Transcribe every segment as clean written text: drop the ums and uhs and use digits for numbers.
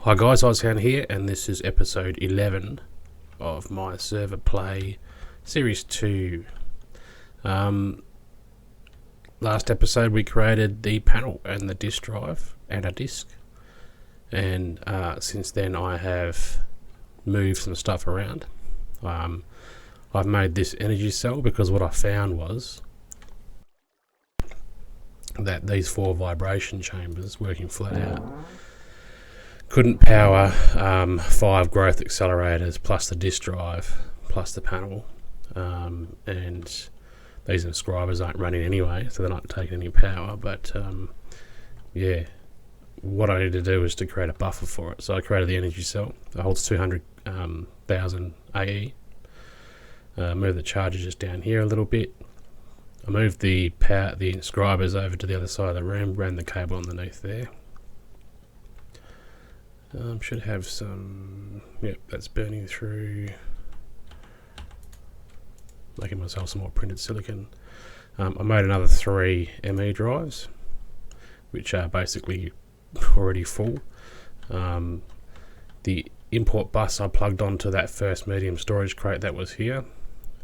Hi guys, Ozhan here, and this is episode 11 of my server play series 2. Last episode we created the panel and the disk drive and a disk, and since then I have moved some stuff around. I've made this energy cell because what I found was that these 4 vibration chambers working flat out couldn't power 5 growth accelerators plus the disk drive plus the panel, and these inscribers aren't running anyway, so they're not taking any power. But yeah, what I need to do is to create a buffer for it. So I created the energy cell. It holds 200,000 AE. Move the charger just down here a little bit. I moved the inscribers over to the other side of the room, ran the cable underneath there. Should have some, yep, that's burning through, making myself some more printed silicon. I made another 3 ME drives, which are basically already full. The import bus I plugged onto that first medium storage crate that was here,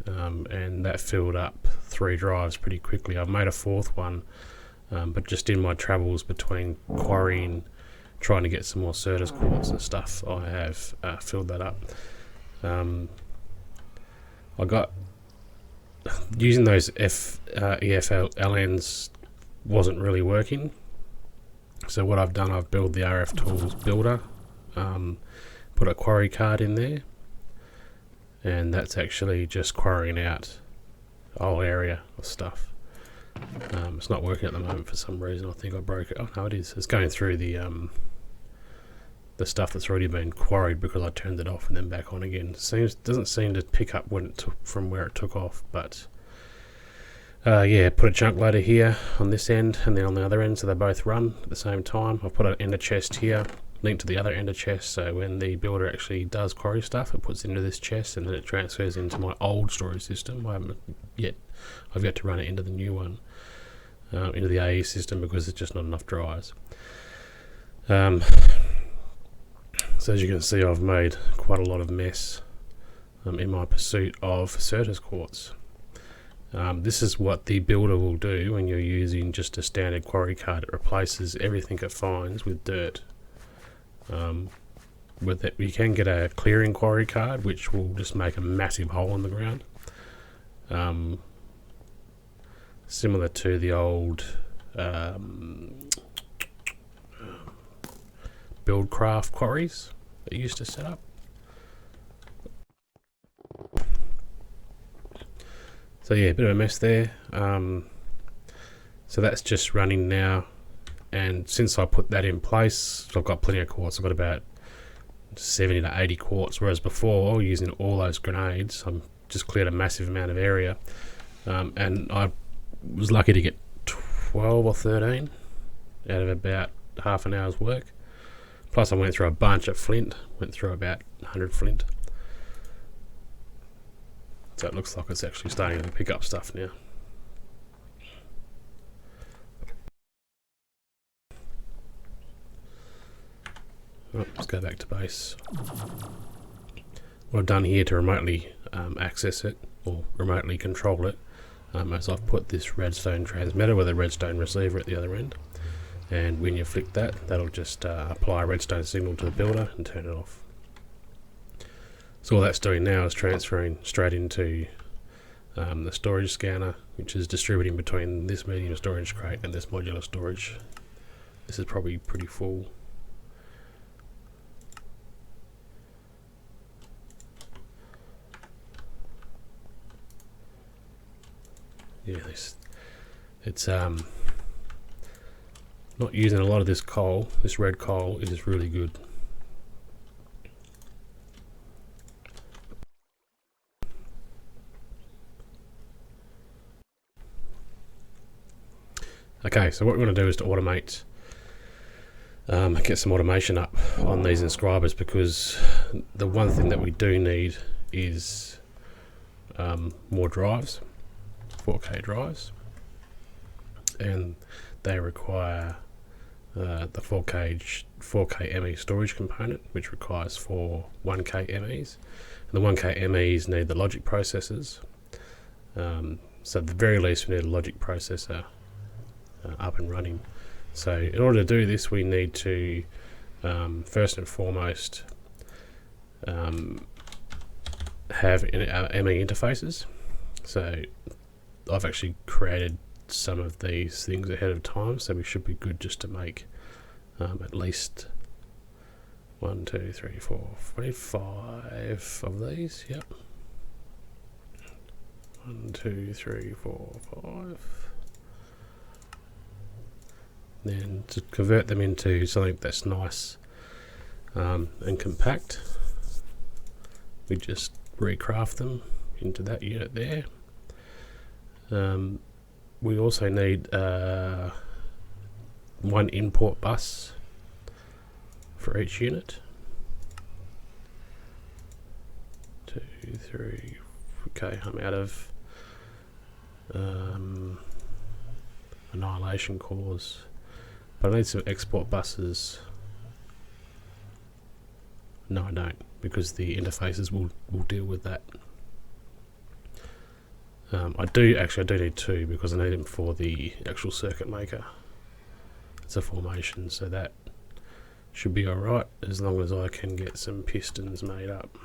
and that filled up 3 drives pretty quickly. I've made a 4th one, but just in my travels between quarrying, trying to get some more Certus quartz and stuff, I have filled that up. I got using those EF11s wasn't really working, so what I've done, I've built the RF Tools builder, put a quarry card in there, and that's actually just quarrying out a whole area of stuff. It's not working at the moment for some reason. I think I broke it. Oh no, it is. It's going through the stuff that's already been quarried because I turned it off and then back on again. Doesn't seem to pick up when it from where it took off. But yeah, put a chunk loader here on this end and then on the other end, so they both run at the same time. I've put an ender chest here, linked to the other ender chest, so when the builder actually does quarry stuff, it puts it into this chest and then it transfers into my old storage system. I've yet to run it into the new one, into the AE system, because there's just not enough drives. So as you can see, I've made quite a lot of mess in my pursuit of Certus quartz. This is what the builder will do when you're using just a standard quarry card. It replaces everything it finds with dirt. With it, you can get a clearing quarry card, which will just make a massive hole in the ground, similar to the old Buildcraft quarries that you used to set up. So yeah, a bit of a mess there. So that's just running now, and since I put that in place, I've got plenty of quartz. I've got about 70 to 80 quartz, whereas before, using all those grenades, I'm just cleared a massive amount of area, and I was lucky to get 12 or 13 out of about half an hour's work. Plus I went through a bunch of flint, went through about 100 flint. So it looks like it's actually starting to pick up stuff now. Oh, let's go back to base. What I've done here to remotely access it, or remotely control it, is I've put this redstone transmitter with a redstone receiver at the other end. And when you flick that, that'll just apply a redstone signal to the builder and turn it off. So all that's doing now is transferring straight into the storage scanner, which is distributing between this medium storage crate and this modular storage. This is probably pretty full. Yeah, it's not using a lot of this coal. This red coal is really good. Okay, so what we want to do is to automate, get some automation up on these inscribers, because the one thing that we do need is more drives, 4K drives, and they require the 4K 4K ME storage component, which requires 4 1K MEs. And the 1K MEs need the logic processors. So at the very least, we need a logic processor up and running. So in order to do this, we need to first and foremost have ME interfaces. So I've actually created some of these things ahead of time, so we should be good just to make at least 1, 2, 3, 4, 5 of these. Yep. 1, 2, 3, 4, 5. Then to convert them into something that's nice and compact, we just recraft them into that unit there. We also need one import bus for each unit. 2, 3. Okay, I'm out of annihilation cores, but I need some export buses. No, I don't, because the interfaces will deal with that. I do need 2 because I need them for the actual circuit maker. It's a formation, so that should be alright as long as I can get some pistons made up.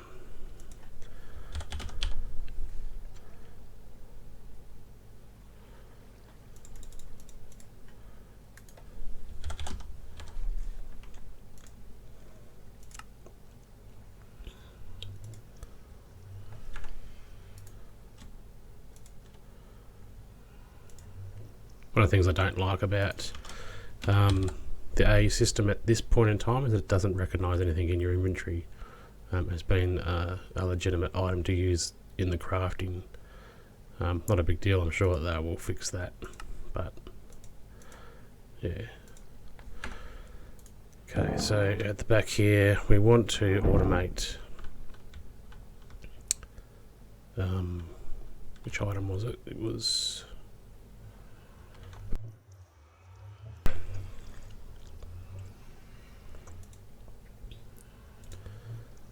One of the things I don't like about the AE system at this point in time is that it doesn't recognise anything in your inventory as being a legitimate item to use in the crafting. Not a big deal, I'm sure that they will fix that, but yeah. Okay, so at the back here we want to automate which item was it? It was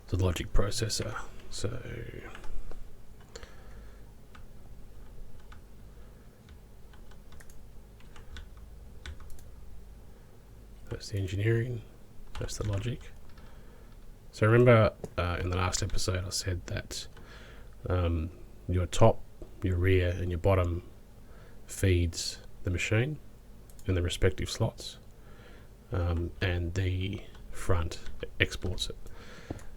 the logic processor. So that's the engineering, that's the logic. So remember in the last episode I said that your top, your rear and your bottom feeds the machine in the respective slots, and the front exports it.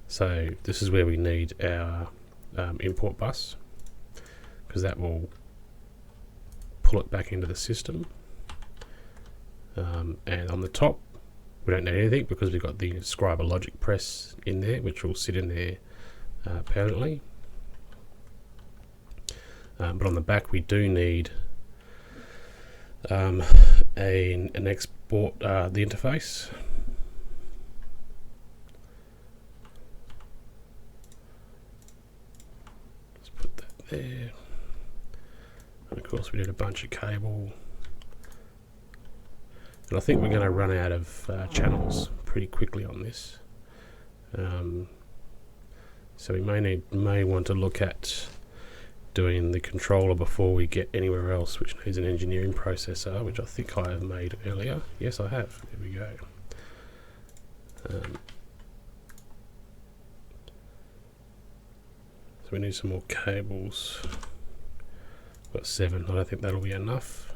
So this is where we need our import bus, because that will pull it back into the system. And on the top we don't need anything because we've got the inscriber logic press in there, which will sit in there permanently. But on the back we do need an export, the interface. Let's put that there. And of course we need a bunch of cable. And I think we're going to run out of channels pretty quickly on this. So we may want to look at doing the controller before we get anywhere else, which needs an engineering processor, which I think I have made earlier. Yes, I have. There we go. So we need some more cables. Got 7. I don't think that'll be enough.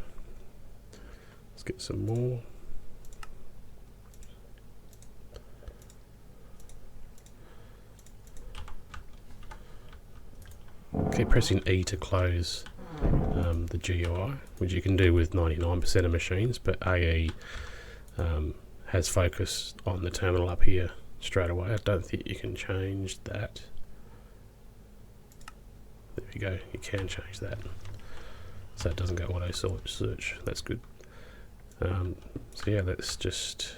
Let's get some more. Keep pressing E to close the GUI, which you can do with 99% of machines, but AE has focus on the terminal up here straight away. I don't think you can change that. There we go, you can change that. So it doesn't go auto search, that's good. So yeah, let's just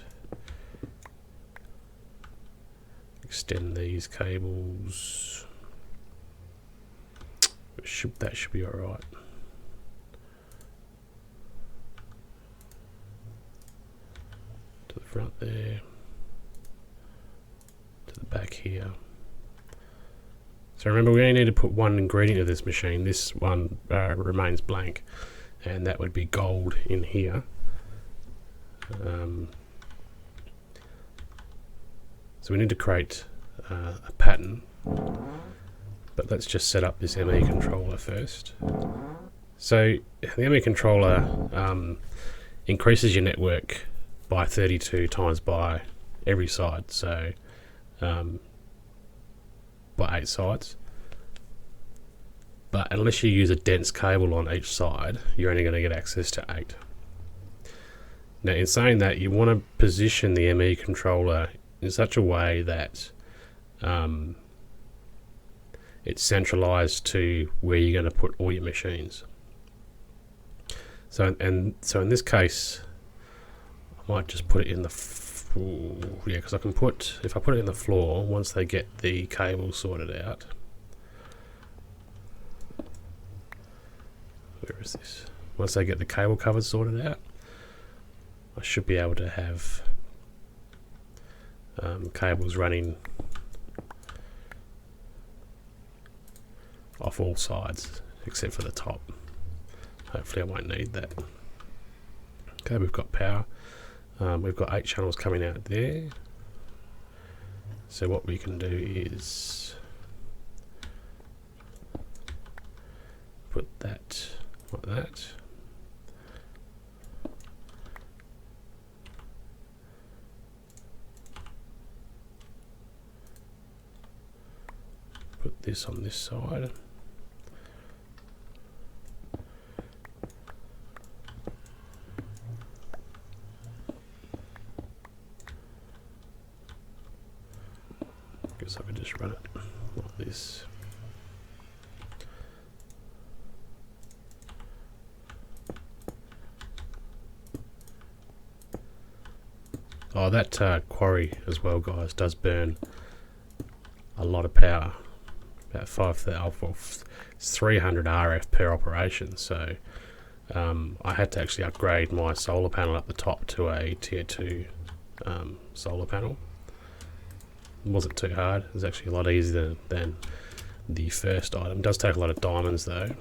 extend these cables. That should be alright. To the front there. back here. So remember, we only need to put one ingredient of this machine. This one remains blank, and that would be gold in here. So we need to create a pattern, but let's just set up this ME controller first. So the ME controller increases your network by 32 times by every side, so by 8 sides. But unless you use a dense cable on each side, you're only going to get access to 8. Now, in saying that, you want to position the ME controller in such a way that it's centralized to where you're going to put all your machines. So in this case, I might just put it in the because I can put, if I put it in the floor, once they get the cable sorted out. Where is this? Once they get the cable covers sorted out, I should be able to have cables running off all sides except for the top. Hopefully I won't need that. Okay, we've got power. We've got 8 channels coming out there. So what we can do is put that like that. Put this on this side. Guess I could just run it like this. Oh, that quarry as well, guys, does burn a lot of power. About 300 RF per operation. So I had to actually upgrade my solar panel up the top to a tier 2 solar panel. It wasn't too hard. It was actually a lot easier than the first item. It does take a lot of diamonds though.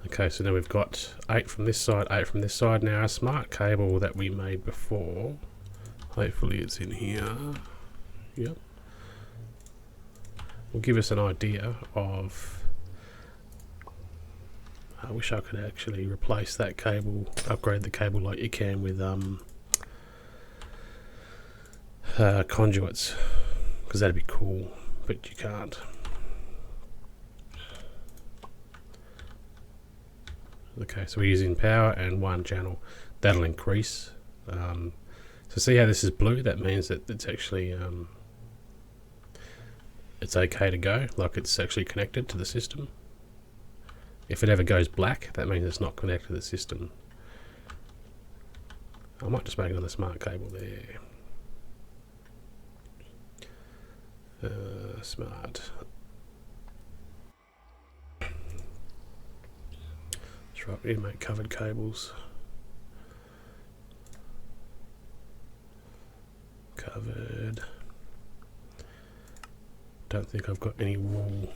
Okay, so now we've got 8 from this side, 8 from this side. Now our smart cable that we made before, hopefully it's in here. Yep. Will give us an idea of, I wish I could actually replace that cable, upgrade the cable like you can with conduits, because that'd be cool, but you can't. Okay, so we're using power and 1 channel. That'll increase. So see how this is blue? That means that it's actually it's okay to go, like it's actually connected to the system. If it ever goes black, that means it's not connected to the system. I might just make another smart cable there. Smart. That's right, we need to make covered cables. Covered. Don't think I've got any wool.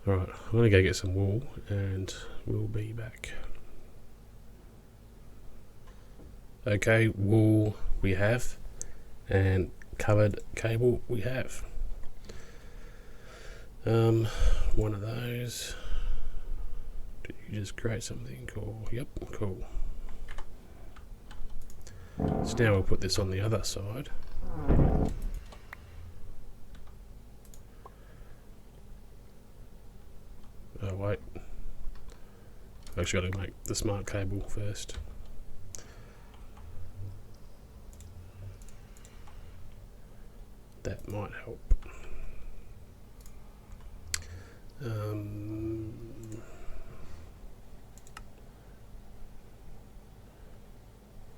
Alright, I'm going to go get some wool and we'll be back. Okay, wool we have, and covered cable we have. One of those. Did you just create something cool? Yep, cool. So now we'll put this on the other side. Oh wait, I've actually got to make the smart cable first. That might help.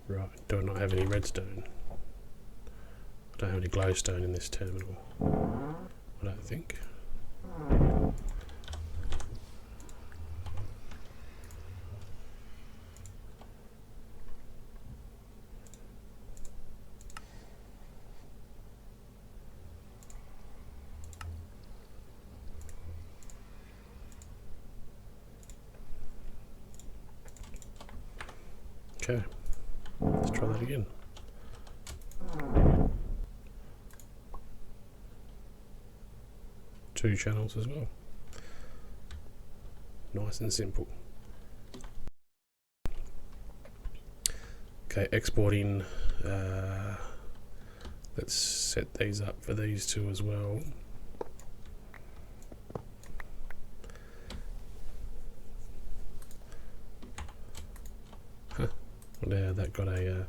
Right, do I not have any redstone? I don't have any glowstone in this terminal, I don't think. Okay, let's try that again. Two channels as well. Nice and simple. Okay, exporting. Let's set these up for these two as well. Now that got a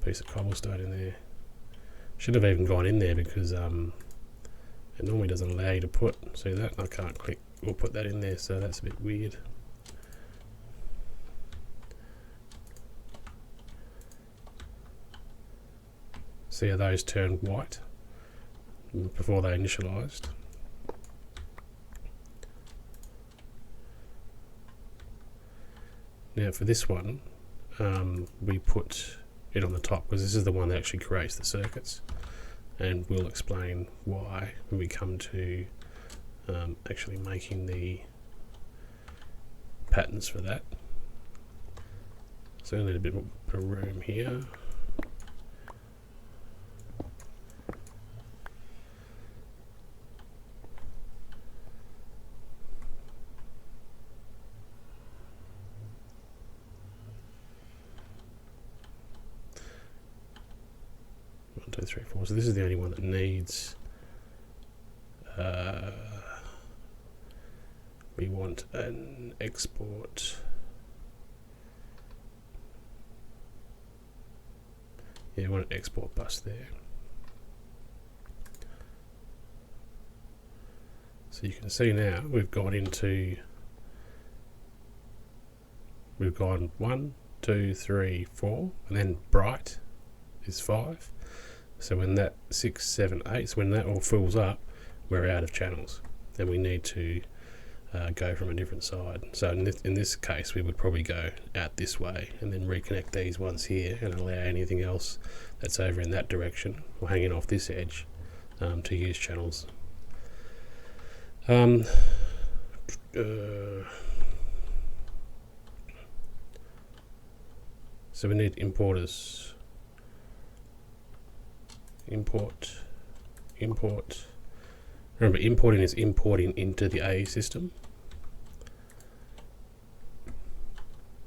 piece of cobblestone in there. Should have even gone in there because it normally doesn't allow you to put. See that? I can't click or put that in there, so that's a bit weird. See how those turned white before they initialized. Now for this one, we put it on the top because this is the one that actually creates the circuits, and we'll explain why when we come to actually making the patterns for that. So I need a bit more room here. So this is the only one that needs we want an export. Yeah, we want an export bus there. So you can see now we've gone 1, 2, 3, 4, and then bright is 5. So when that 6, 7, 8, so when that all fills up, we're out of channels, and we need to go from a different side. So in this case, we would probably go out this way and then reconnect these ones here and allow anything else that's over in that direction or hanging off this edge to use channels. So we need importers. Import. Remember, importing is importing into the AE system.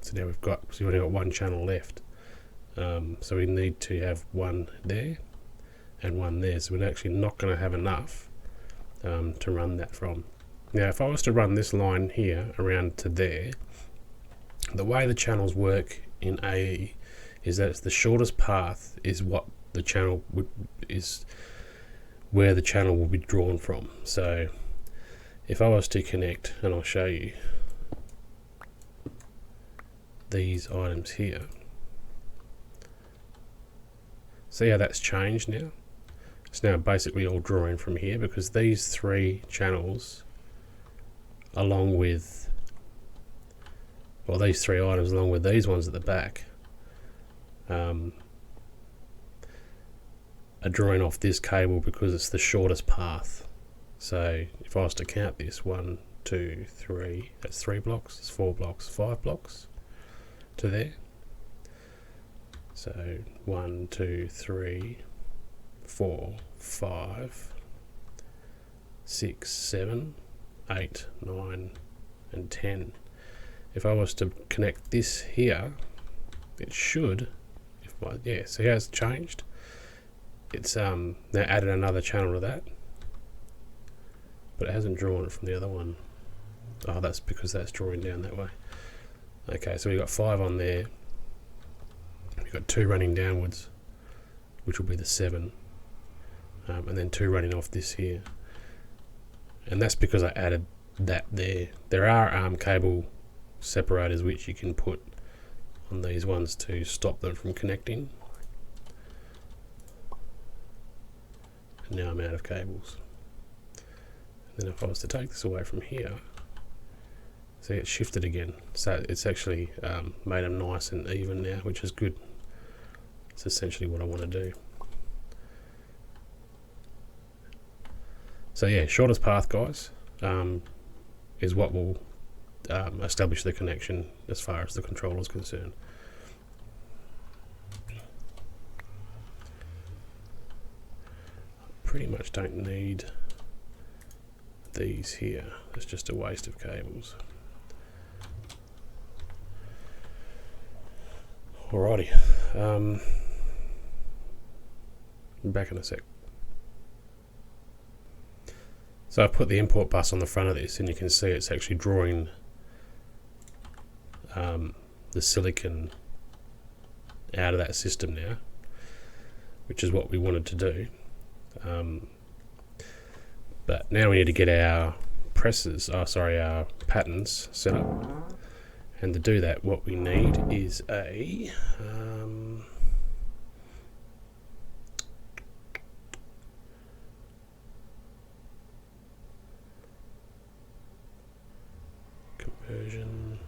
So now we've only got one channel left. So we need to have one there and one there. So we're actually not going to have enough to run that from. Now, if I was to run this line here around to there, the way the channels work in AE is that it's the shortest path is what the channel is where the channel will be drawn from. So if I was to connect, and I'll show you these items here, see how that's changed now? It's now basically all drawing from here because these three channels along with, well, these three items along with these ones at the back are drawing off this cable because it's the shortest path. So if I was to count this, 1, 2, 3, that's 3 blocks, it's 4 blocks, 5 blocks to there. So 1, 2, 3, 4, 5, 6, 7, 8, 9, and 10. If I was to connect this here, it should, yeah, see how it's changed? It's now added another channel to that, but it hasn't drawn it from the other one. Oh, that's because that's drawing down that way. Okay, so we've got 5 on there. We've got 2 running downwards, which will be the 7, and then 2 running off this here. And that's because I added that there. There are cable separators which you can put on these ones to stop them from connecting. And now I'm out of cables. And then if I was to take this away from here, see, it's shifted again. So it's actually made them nice and even now, which is good. It's essentially what I want to do. So yeah, shortest path, guys, is what will establish the connection as far as the controller is concerned. pretty much don't need these here. It's just a waste of cables. Alrighty, back in a sec. So I put the import bus on the front of this, and you can see it's actually drawing the silicon out of that system now, which is what we wanted to do. But now we need to get our our patterns set up. And to do that, what we need is a conversion.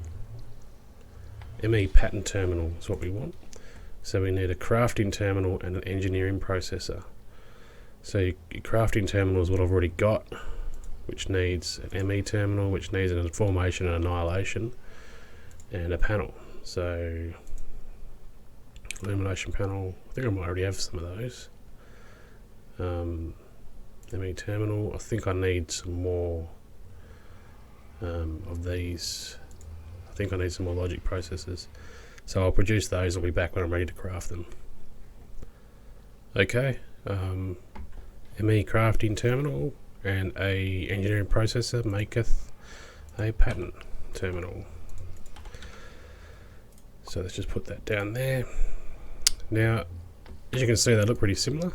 ME pattern terminal is what we want. So we need a crafting terminal and an engineering processor. So your crafting terminal is what I've already got, which needs an ME terminal, which needs an formation and annihilation, and a panel. So illumination panel, I think I might already have some of those. ME terminal, I think I need some more of these. I think I need some more logic processors. So I'll produce those, I'll be back when I'm ready to craft them. Okay, ME crafting terminal and a engineering processor maketh a pattern terminal. So let's just put that down there. Now, as you can see, they look pretty similar.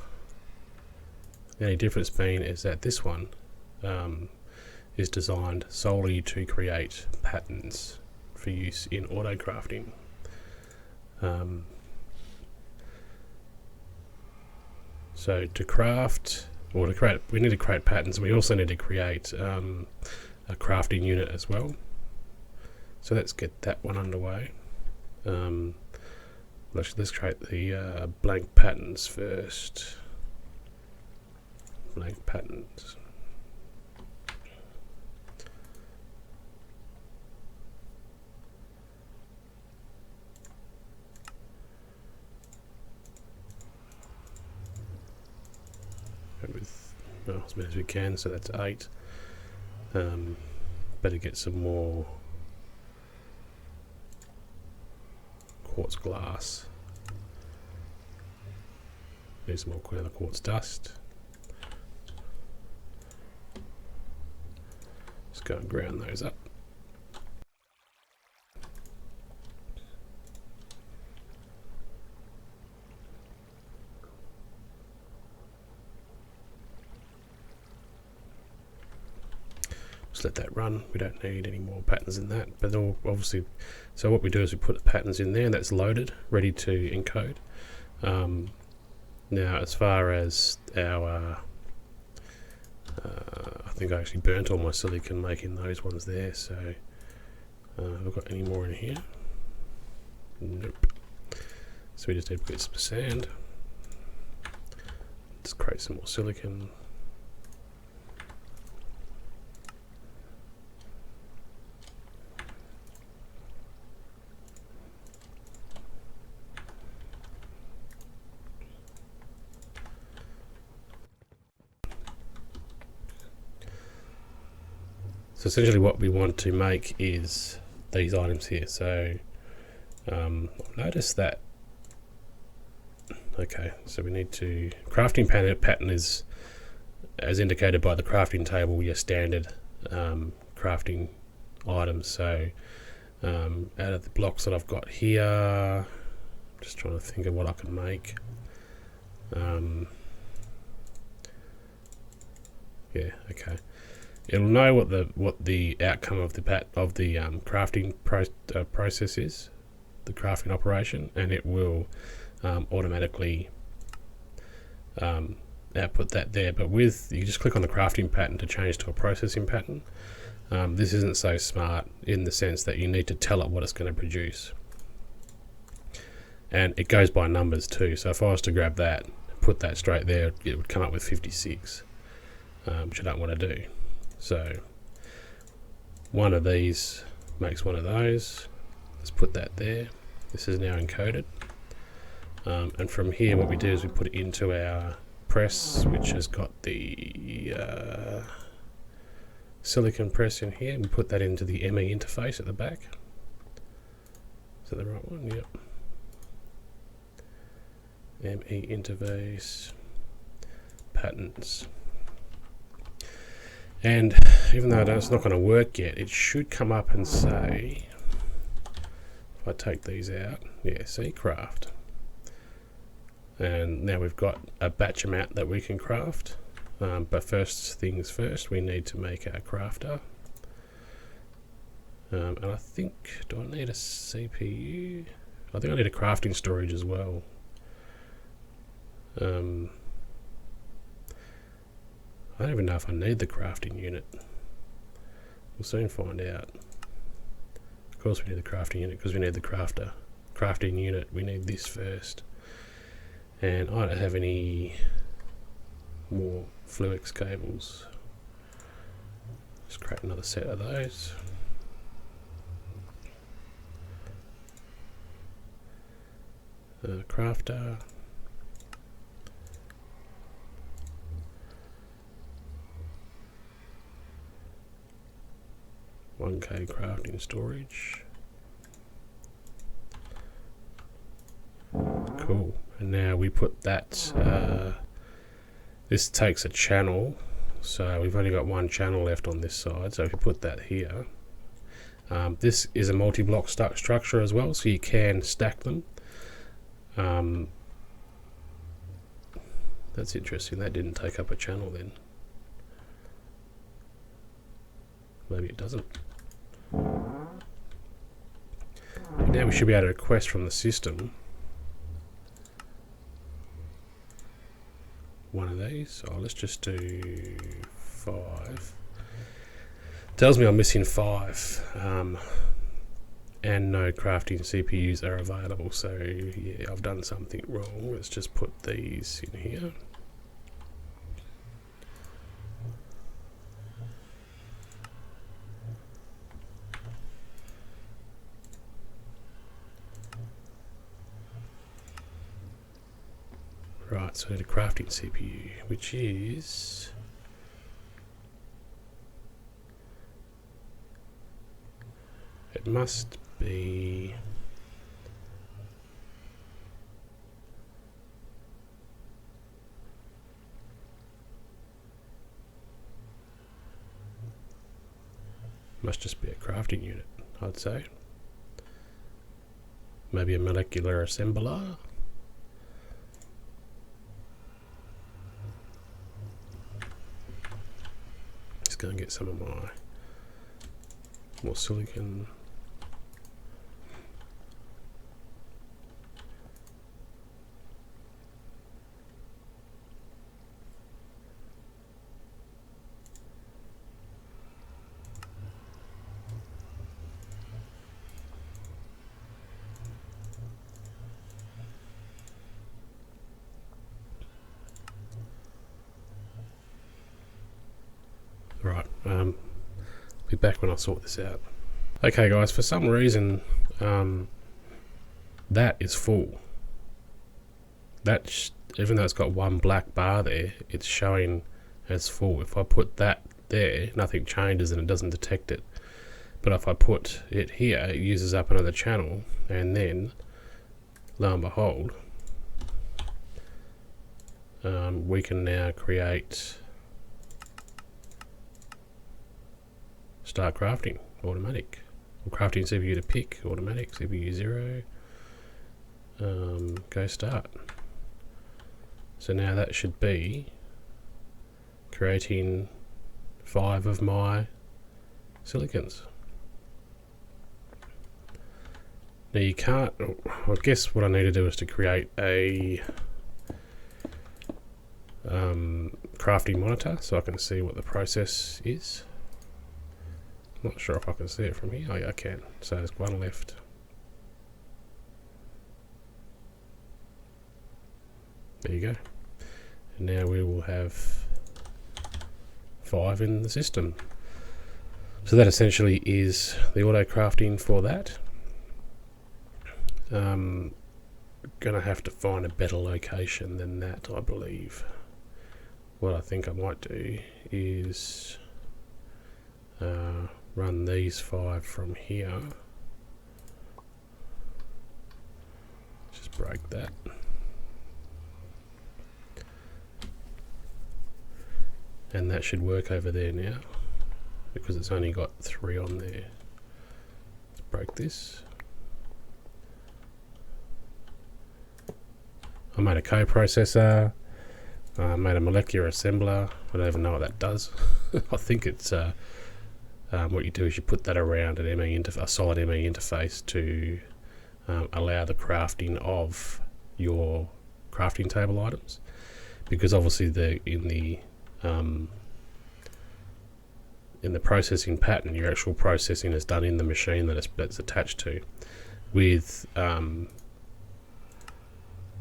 The only difference being is that this one is designed solely to create patterns for use in auto crafting. So to craft, or to create, we need to create patterns. We also need to create a crafting unit as well. So let's get that one underway. Let's create the blank patterns first. Blank patterns. With as many as we can, so that's 8. Better get some more quartz glass. Need some more quartz dust. Just go and ground those up. Just let that run. We don't need any more patterns in that, but they'll obviously, so what we do is we put the patterns in there, and that's loaded, ready to encode. Now as far as our I think I actually burnt all my silicon making those ones there, so have I got any more in here? Nope. So we just need to put some sand. Let's create some more silicon. So essentially what we want to make is these items here. So notice that, okay, so we need to, crafting pattern is, as indicated by the crafting table, your standard crafting items. So out of the blocks that I've got here, I'm just trying to think of what I can make. Yeah, okay. It'll know what the outcome of the crafting process is, the crafting operation, and it will automatically output that there. But you just click on the crafting pattern to change to a processing pattern. This isn't so smart in the sense that you need to tell it what it's going to produce, and it goes by numbers too. So if I was to grab that, put that straight there, it would come up with 56, which I don't want to do. So one of these makes one of those. Let's put that there. This is now encoded. And from here what we do is we put it into our press, which has got the silicon press in here, and put that into the ME interface at the back. Is that the right one? Yep. ME interface, patterns. And even though it's not going to work yet, it should come up and say, if I take these out, yeah, see, craft. And now we've got a batch amount that we can craft. But first things first, we need to make our crafter. And I think, do I need a CPU? I think I need a crafting storage as well. I don't even know if I need the crafting unit. We'll soon find out. Of course we need the crafting unit because we need the crafting unit. We need this first. And I don't have any more Fluix cables. Let's create another set of those. Crafter. $1K crafting storage. Cool. And now we put that, this takes a channel, so we've only got one channel left on this side, so if you put that here, this is a multi-block structure as well, so you can stack them. That's interesting, that didn't take up a channel then. Maybe it doesn't. Now we should be able to request from the system one of these. Oh, let's just do 5. Tells me I'm missing 5, and no crafting CPUs are available. So yeah, I've done something wrong. Let's just put these in here. Right, so I need a crafting CPU, which is it must be must just be a crafting unit, I'd say. Maybe a molecular assembler. Go and get some of my more silicon. Right, be back when I sort this out. Okay guys, for some reason that is full. Even though it's got one black bar there, it's showing as full. If I put that there, nothing changes and it doesn't detect it. But if I put it here, it uses up another channel, and then lo and behold, we can now create start crafting automatic, or crafting CPU to pick automatic, CPU 0, go start. So now that should be creating 5 of my silicons. Now you can't, I guess what I need to do is to create a crafting monitor so I can see what the process is. Not sure if I can see it from here. Oh yeah, I can. So there's one left. There you go. And now we will have 5 in the system. So that essentially is the auto crafting for that. Gonna have to find a better location than that, I believe. what I think I might do is run these 5 from here. Just break that. And that should work over there now, because it's only got 3 on there. Let's break this. I made a coprocessor. I made a molecular assembler. I don't even know what that does. I think it's what you do is you put that around an a solid ME interface to allow the crafting of your crafting table items, because obviously in the processing pattern, your actual processing is done in the machine that's attached to. With the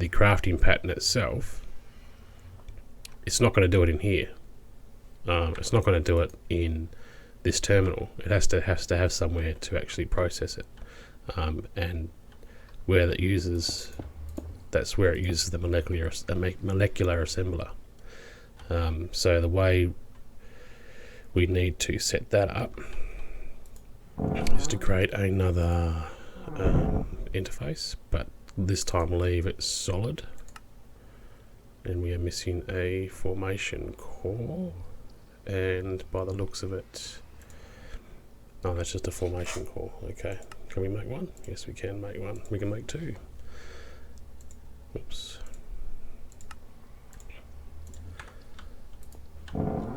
crafting pattern itself, it's not going to do it in here. It's not going to do it in this terminal. It has to have somewhere to actually process it, and where that uses, that's where it uses the molecular assembler. So the way we need to set that up is to create another interface, but this time leave it solid, and we are missing a formation core, and by the looks of it, oh, that's just a formation core. Okay, can we make one? Yes, we can make one. We can make 2. Oops.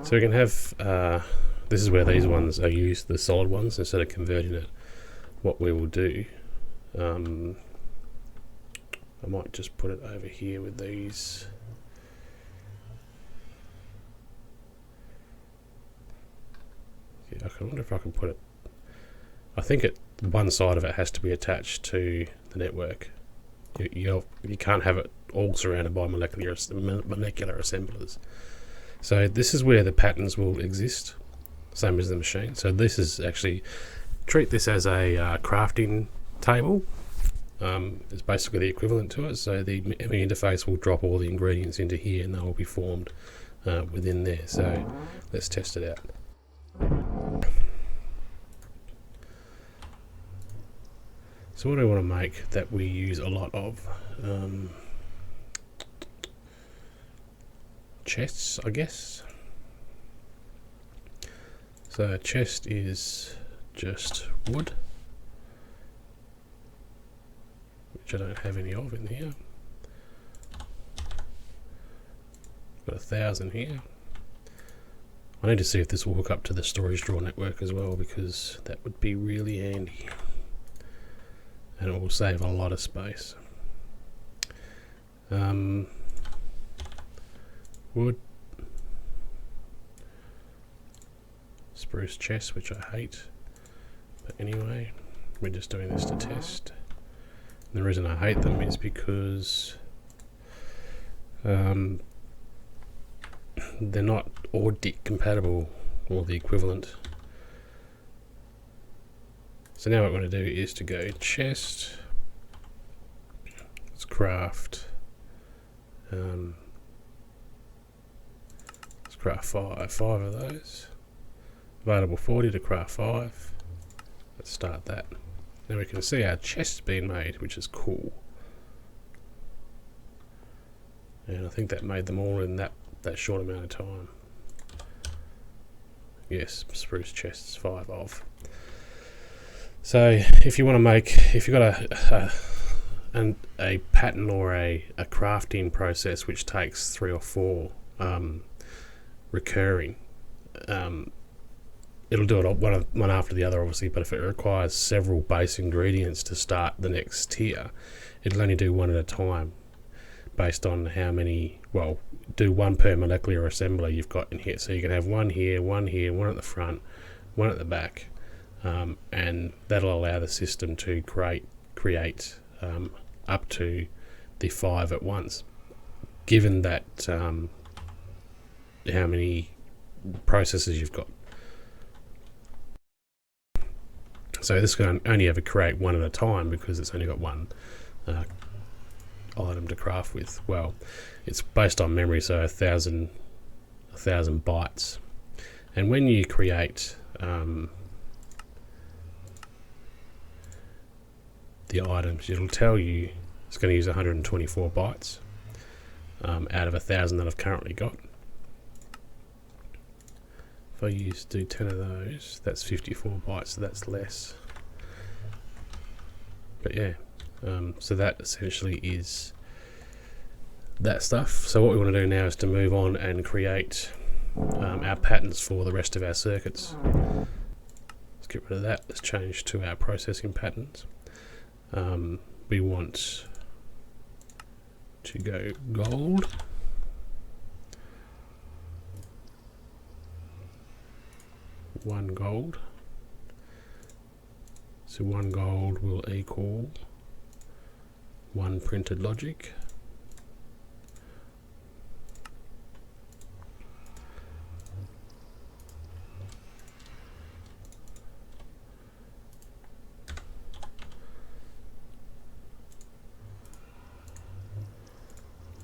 So we can have, this is where these ones are used, the solid ones, instead of converting it. What we will do, I might just put it over here with these. Yeah, I wonder if I can put it, I think one side of it has to be attached to the network. You can't have it all surrounded by molecular assemblers. So this is where the patterns will exist, same as the machine. So this is actually, treat this as a crafting table. It's basically the equivalent to it. So the ME interface will drop all the ingredients into here, and they will be formed within there. So let's test it out. So what do I want to make that we use a lot of? Chests, I guess. So a chest is just wood, which I don't have any of in here. Got 1,000 here. I need to see if this will hook up to the storage drawer network as well, because that would be really handy, and it will save a lot of space. Wood, spruce chest, which I hate, but anyway, we're just doing this to test. And the reason I hate them is because they're not ATM compatible, or the equivalent. So now what we're going to do is to go chest, let's craft, let's craft 5 of those, available 40 to craft 5. Let's start that. Now we can see our chest's been made, which is cool, and I think that made them all in that short amount of time. Yes, spruce chests, 5 of. So if you want to make, if you've got a pattern or a crafting process which takes 3 or 4 recurring, it'll do it one after the other, obviously, but if it requires several base ingredients to start the next tier, it'll only do 1 at a time based on how many, well, do 1 per molecular assembler you've got in here. So you can have 1 here, 1 here, 1 at the front, 1 at the back, and that'll allow the system to create up to the 5 at once, given that how many processes you've got. So this can only ever create 1 at a time, because it's only got 1 item to craft with. Well, it's based on memory, so 1,000 1,000 bytes. And when you create the items, it'll tell you it's going to use 124 bytes out of 1,000 that I've currently got. If I do 10 of those, that's 54 bytes, so that's less. But yeah, so that essentially is that stuff. So what we want to do now is to move on and create our patterns for the rest of our circuits. Let's get rid of that. Let's change to our processing patterns. We want to go gold. One gold. So one gold will equal one printed logic.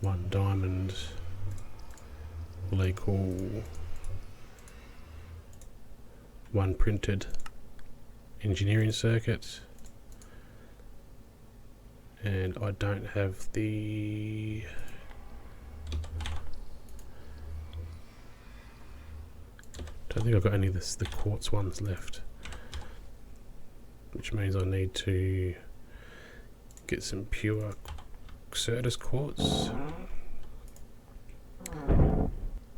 One diamond will equal one printed engineering circuit, and I don't have the don't think I've got any of the quartz ones left, which means I need to get some pure Certus quartz.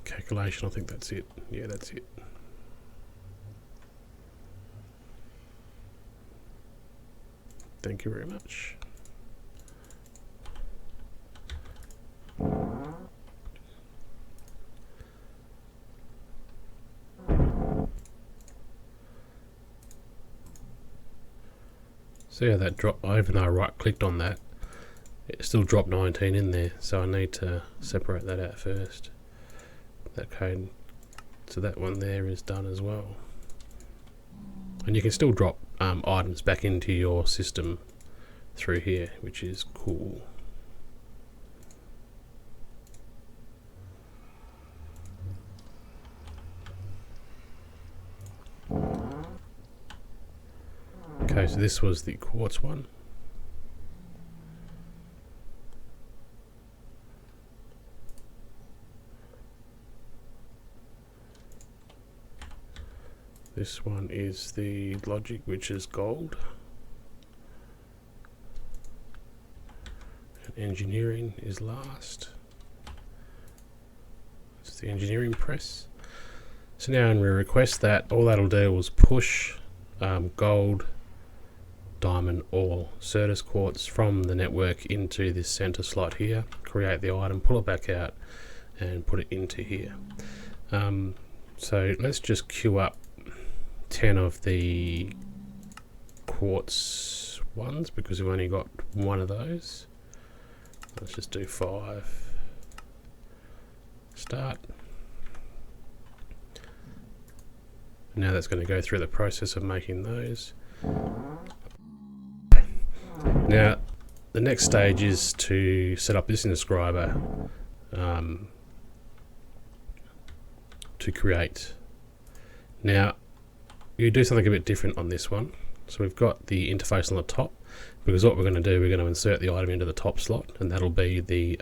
Calculation, I think that's it. Yeah, that's it. Thank you very much. See how that dropped, even though I right clicked on that, it still dropped 19 in there, so I need to separate that out first. That code, so that one there is done as well. And you can still drop items back into your system through here, which is cool. Okay, so this was the quartz one. This one is the logic, which is gold. And engineering is last. It's the engineering press. So now when we request that, all that'll do is push gold, diamond, or Certus quartz from the network into this center slot here, create the item, pull it back out, and put it into here. So let's just queue up 10 of the quartz ones because we've only got one of those. Let's just do 5. Start. Now that's going to go through the process of making those. Now the next stage is to set up this inscriber to create. Now you do something a bit different on this one. So we've got the interface on the top, because what we're going to do, we're going to insert the item into the top slot, and that'll be the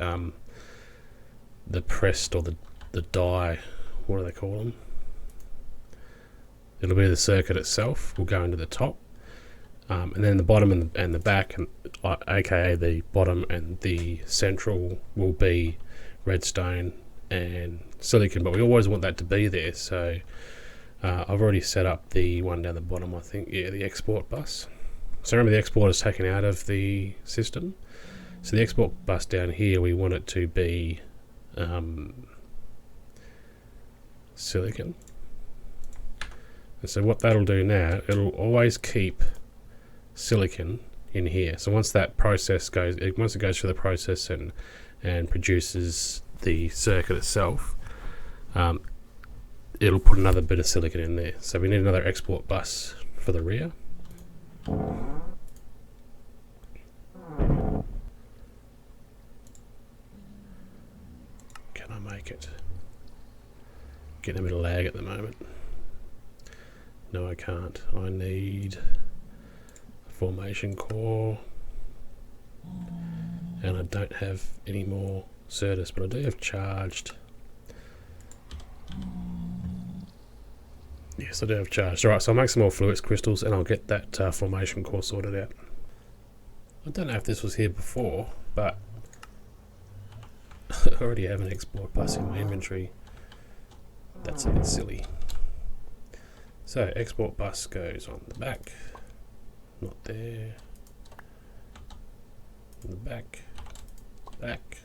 pressed, or the die, what do they call them? It'll be the circuit itself will go into the top, and then the bottom and the back, and aka the bottom and the central, will be redstone and silicon, but we always want that to be there. So I've already set up the one down the bottom, I think, yeah, the export bus. So remember, the export is taken out of the system. So the export bus down here, we want it to be silicon. And so what that'll do now, it'll always keep silicon in here. So once that process goes, once it goes through the process and produces the circuit itself, it'll put another bit of silicon in there. So we need another export bus for the rear. Can I make it? getting a bit of lag at the moment. No, I can't. I need a formation core, and I don't have any more Certus, but I do have charged. Yes, I do have charged. Alright, so I'll make some more fluix crystals and I'll get that formation core sorted out. I don't know if this was here before, but I already have an export bus in my inventory. That's a bit silly. So export bus goes on the back, not there, on the back, back.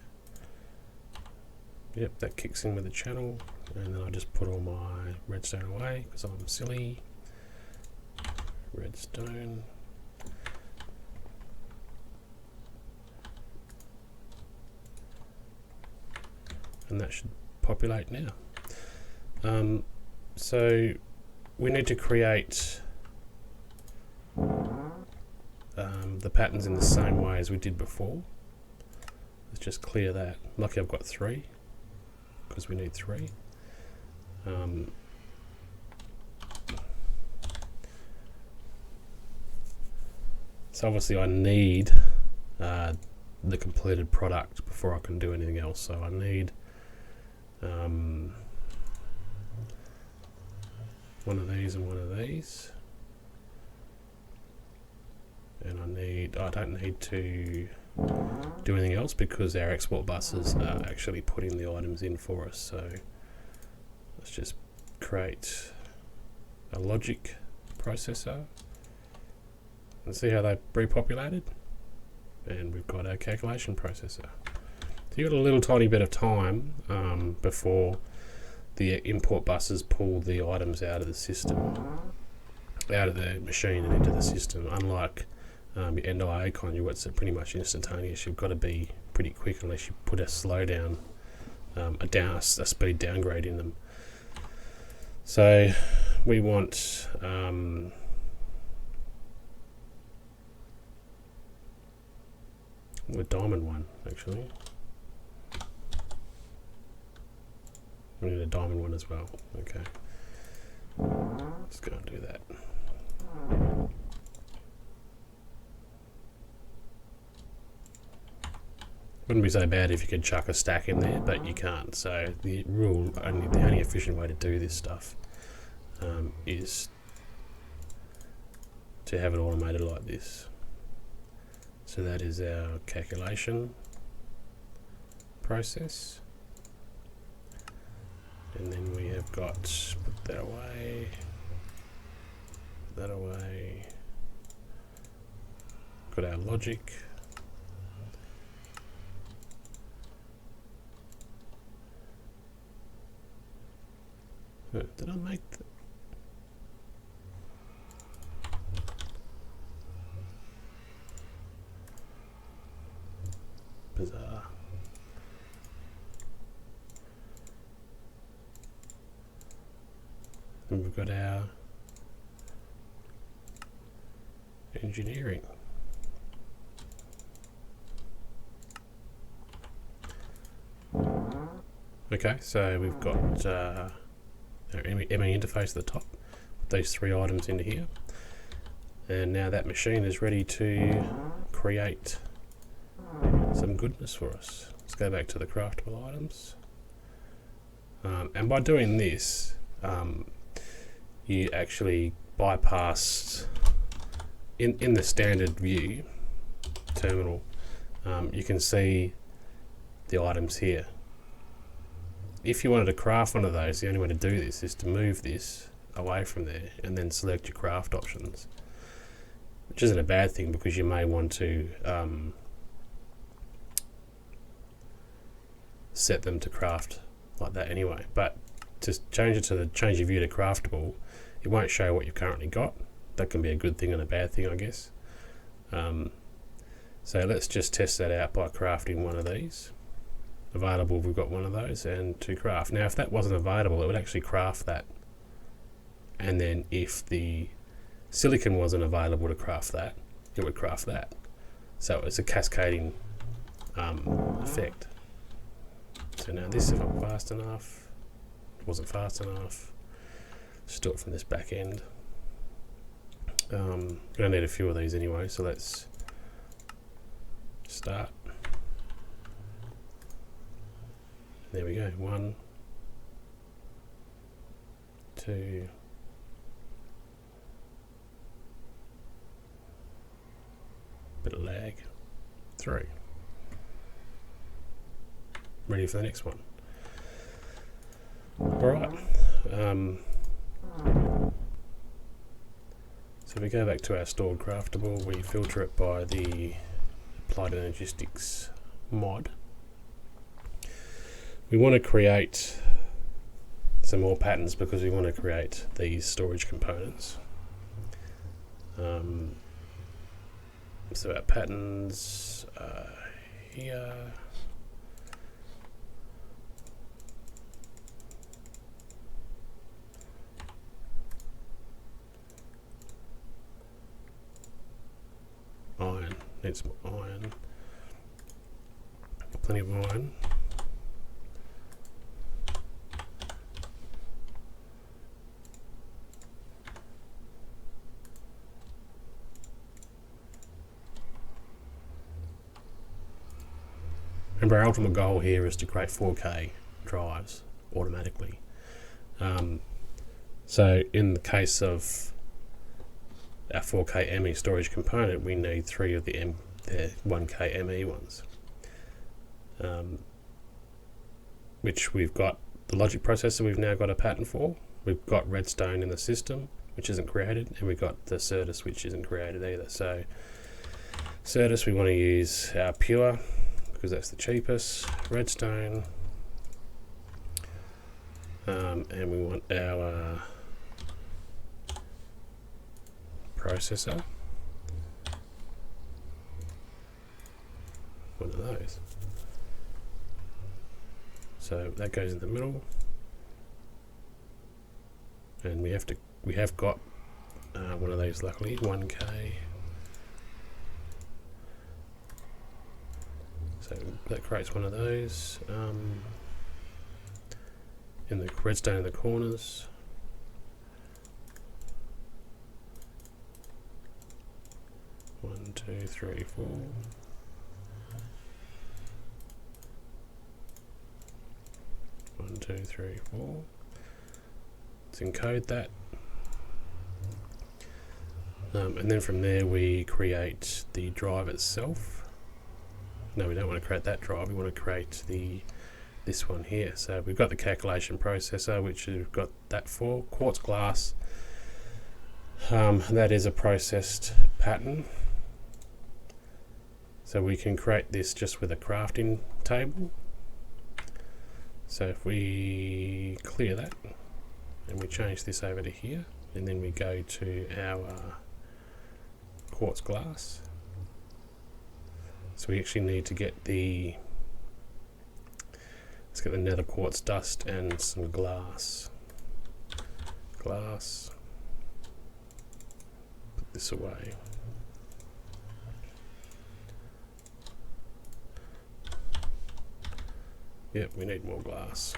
Yep, that kicks in with the channel, and then I just put all my redstone away because I'm silly. Redstone. And that should populate now. So we need to create the patterns in the same way as we did before. Let's just clear that. Lucky I've got 3 because we need 3. So obviously I need the completed product before I can do anything else. So I need one of these and one of these, and I don't need to do anything else because our export buses are actually putting the items in for us. So let's just create a logic processor and see how they repopulated, and we've got our calculation processor. So you've got a little tiny bit of time before the import buses pull the items out of the system, out of the machine and into the system. Unlike your end-eye conduits are pretty much instantaneous. You've got to be pretty quick unless you put a slowdown, a speed downgrade in them. So we want the diamond one actually. We need a diamond one as well. Okay, let's go and do that. Wouldn't be so bad if you could chuck a stack in there, but you can't. So the only efficient way to do this stuff is to have it automated like this. So that is our calculation process. And then we have got, put that away, got our logic. Did I make that? Bizarre. And we've got our engineering. Okay, so we've got our ME interface at the top. Put these 3 items into here. And now that machine is ready to create some goodness for us. Let's go back to the craftable items. And by doing this, you actually bypass in the standard view terminal. You can see the items here. If you wanted to craft one of those, the only way to do this is to move this away from there and then select your craft options, which isn't a bad thing because you may want to set them to craft like that anyway. But to change it to the change your view to craftable, it won't show what you've currently got. That can be a good thing and a bad thing, I guess. So let's just test that out by crafting one of these. Available, we've got one of those, and to craft. Now if that wasn't available, it would actually craft that, and then if the silicon wasn't available to craft that, it would craft that. So it's a cascading effect. So now this, if I'm fast enough, wasn't fast enough. Just do it from this back end. Gonna need a few of these anyway, so let's start. There we go. 1, 2, bit of lag. 3. Ready for the next one. Alright. So if we go back to our stored craftable, we filter it by the applied energistics mod. We want to create some more patterns because we want to create these storage components. So our patterns here. Iron, need some iron. Plenty of iron. Remember, our ultimate goal here is to create 4K drives automatically. So in the case of our 4K ME storage component, we need 3 of the 1K ME ones, which we've got the logic processor we've now got a pattern for. We've got redstone in the system, which isn't created, and we've got the Certus, which isn't created either. So Certus, we want to use our pure, because that's the cheapest. Redstone, and we want our processor, one of those. So that goes in the middle, and we have got one of these, luckily, 1K. So that creates one of those. In the redstone in the corners. One, two, three, 4. One, two, three, 4. Let's encode that. And then from there we create the drive itself. No, we don't want to create that drive, we want to create this one here. So we've got the calculation processor, which we've got that for. Quartz glass, that is a processed pattern. So we can create this just with a crafting table. So if we clear that, and we change this over to here, and then we go to our quartz glass. So we actually need to get let's get the nether quartz dust and some glass. Glass. Put this away. Yep, we need more glass.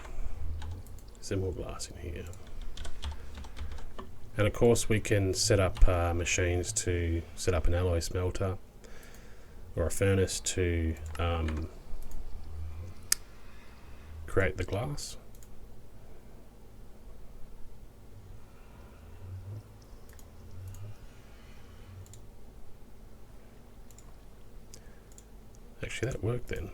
Is there more glass in here? And of course we can set up machines to set up an alloy smelter or a furnace to create the glass. Actually that worked then.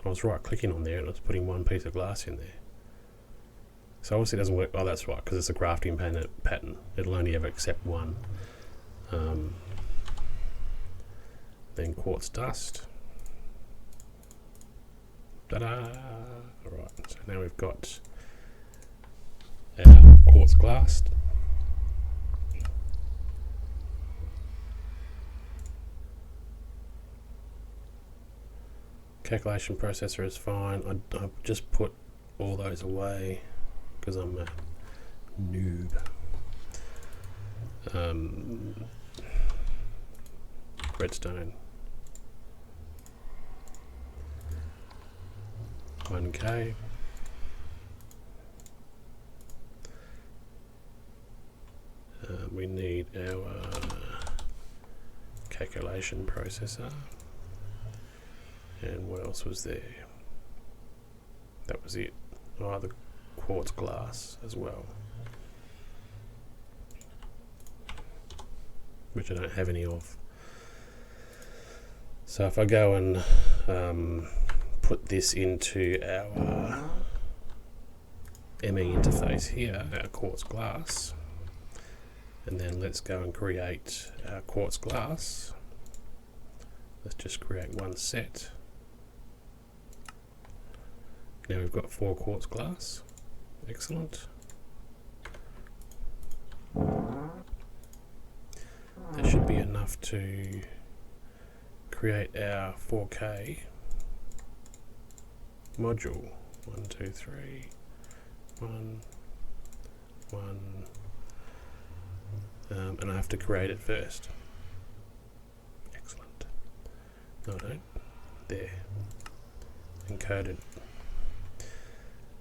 I was right clicking on there and I was putting one piece of glass in there. So obviously it doesn't work. Oh, that's right, because it's a crafting pattern. It'll only ever accept one. Then quartz dust. Ta-da! Alright, so now we've got our quartz glass. Calculation processor is fine. I just put all those away because I'm a noob. Redstone. 1K. we need our calculation processor. And what else was there? That was it. Oh, the quartz glass as well, which I don't have any of. So if I go and put this into our ME interface here, our quartz glass, and then let's go and create our quartz glass. Let's just create one set. Now we've got 4 quartz glass. Excellent. That should be enough to create our 4K module. 1, 2, 3, 1, 1, and I have to create it first. Excellent. No, I don't. There. Encoded.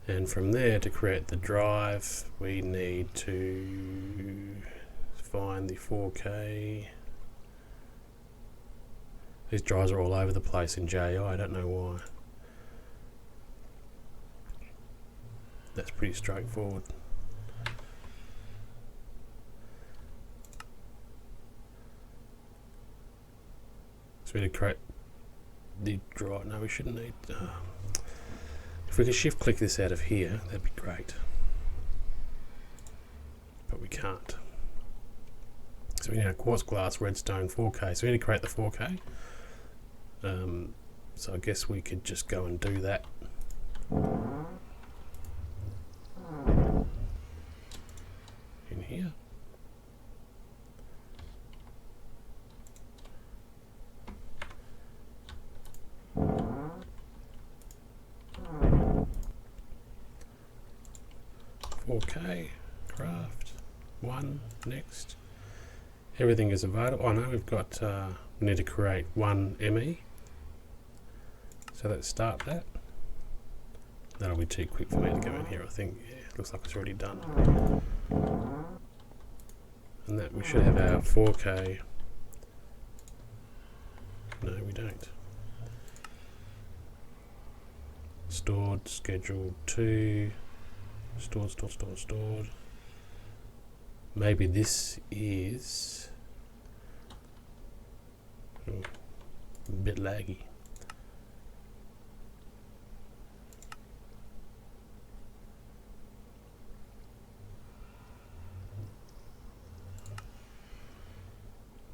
And from there, to create the drive, we need to find the 4K. These drives are all over the place in JI, I don't know why. That's pretty straightforward. So we need to create the drive. No, we shouldn't need. If we could shift click this out of here, that'd be great. But we can't. So we need a quartz glass redstone 4K. So we need to create the 4K. So I guess we could just go and do that. In here. Okay, craft 1 next. Everything is available. Oh no, we've got we need to create 1 ME. So let's start that. That'll be too quick for me to go in here, I think. Yeah, looks like it's already done. And that we should have our 4K. No, we don't. Stored, scheduled 2. Stored. Maybe this is a bit laggy.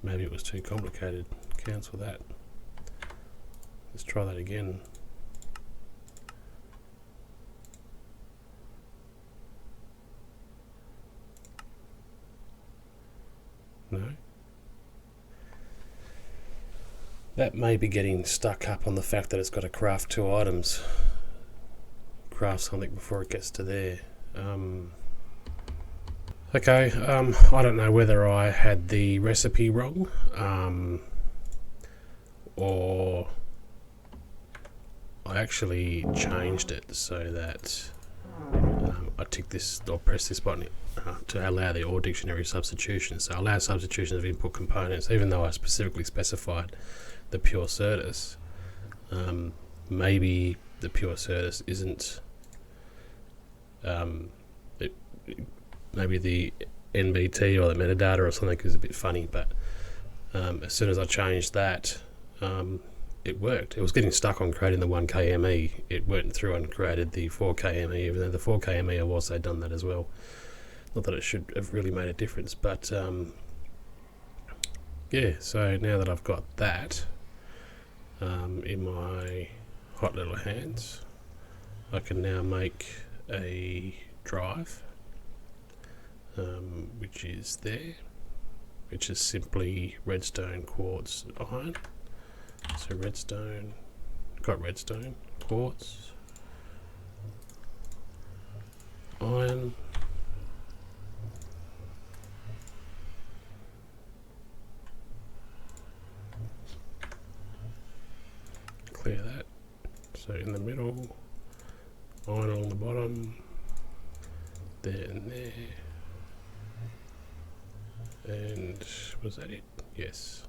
Maybe it was too complicated. Cancel that. Let's try that again. No. That may be getting stuck up on the fact that it's got to craft 2 items. Craft something before it gets to there. Okay, I don't know whether I had the recipe wrong, or I actually changed it so that I tick this or press this button to allow the OR dictionary substitution. So allow substitution of input components, even though I specifically specified the pure certus. Maybe the pure certus isn't. Maybe the NBT or the metadata or something is a bit funny, but as soon as I changed that, it worked. It was getting stuck on creating the 1K ME. It went through and created the 4K ME, even though the 4K ME I've also done that as well. Not that it should have really made a difference, but yeah, so now that I've got that in my hot little hands, I can now make a drive, which is there, which is simply redstone, quartz, iron. So redstone, got redstone, quartz, iron, clear that. So in the middle, iron on the bottom, there and there. And was that it? Yes.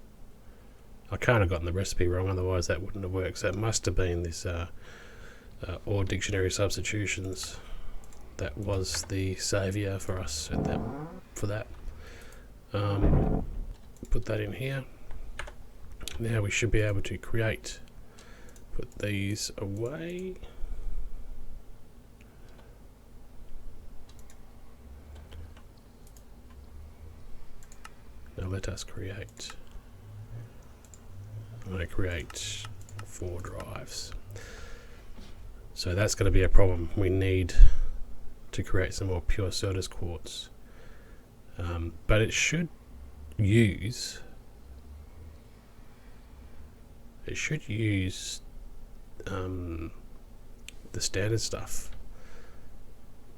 I can't have gotten the recipe wrong, otherwise that wouldn't have worked. So it must have been this or dictionary substitutions that was the saviour for us at that. For that, put that in here. Now we should be able to create. Put these away. Now let us create. I'm going to create 4 drives. So that's going to be a problem. We need to create some more pure Certus quartz. But it should use the standard stuff.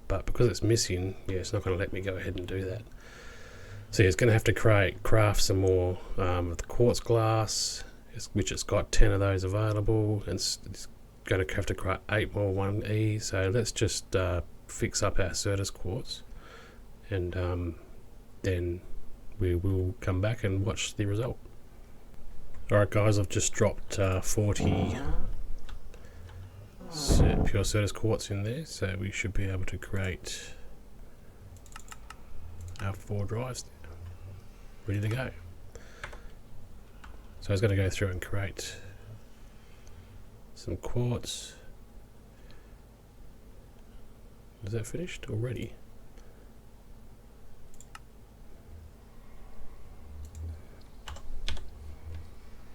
But because it's missing, yeah, it's not going to let me go ahead and do that. So it's going to have to craft some more of the quartz glass, which it's got 10 of those available, and it's going to have to create 8 more 1E. So let's just fix up our Certus quartz, and then we will come back and watch the result. Alright guys, I've just dropped 40 pure Certus quartz in there, so we should be able to create our 4 drives there, ready to go. So I was going to go through and create some quartz. Is that finished already?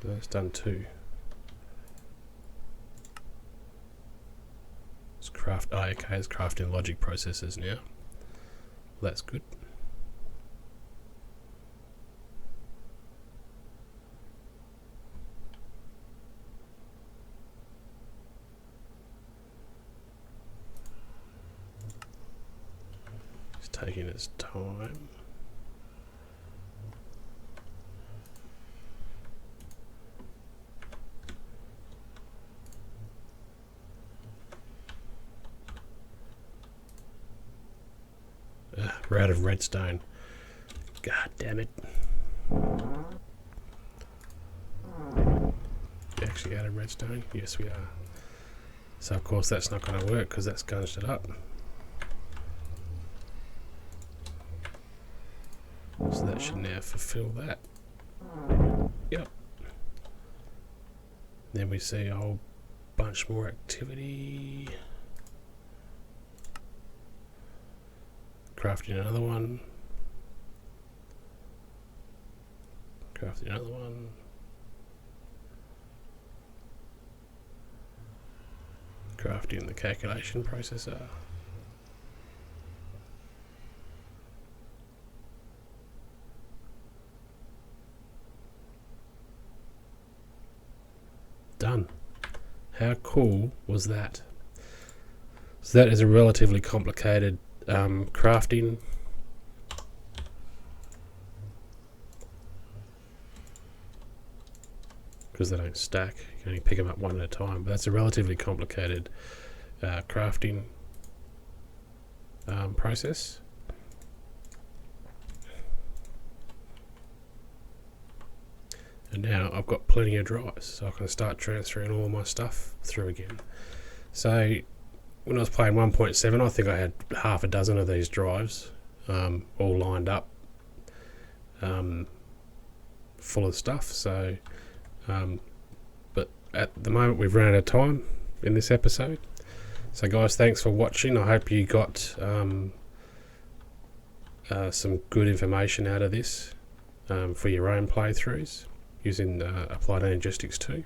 That's done 2. It's craft. Oh, okay, it's crafting logic processes now. That's good. It's taking its time. We're out of redstone. God damn it. We're actually out of redstone? Yes, we are. So of course that's not going to work because that's gunged it up. So that should now fulfill that. Yep. Then we see a whole bunch more activity. Crafting another one. Crafting another one. Crafting the calculation processor. Done. How cool was that? So that is a relatively complicated crafting. Because they don't stack, you can only pick them up one at a time. But that's a relatively complicated crafting process. And now I've got plenty of drives, so I can start transferring all my stuff through again. So when I was playing 1.7, I think I had half a dozen of these drives all lined up, full of stuff. So, but at the moment we've run out of time in this episode. So guys, thanks for watching. I hope you got some good information out of this for your own playthroughs using Applied Energistics 2.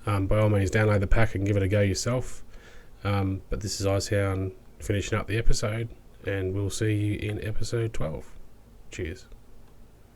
By all means, download the pack and give it a go yourself. But this is Icehound finishing up the episode, and we'll see you in episode 12. Cheers.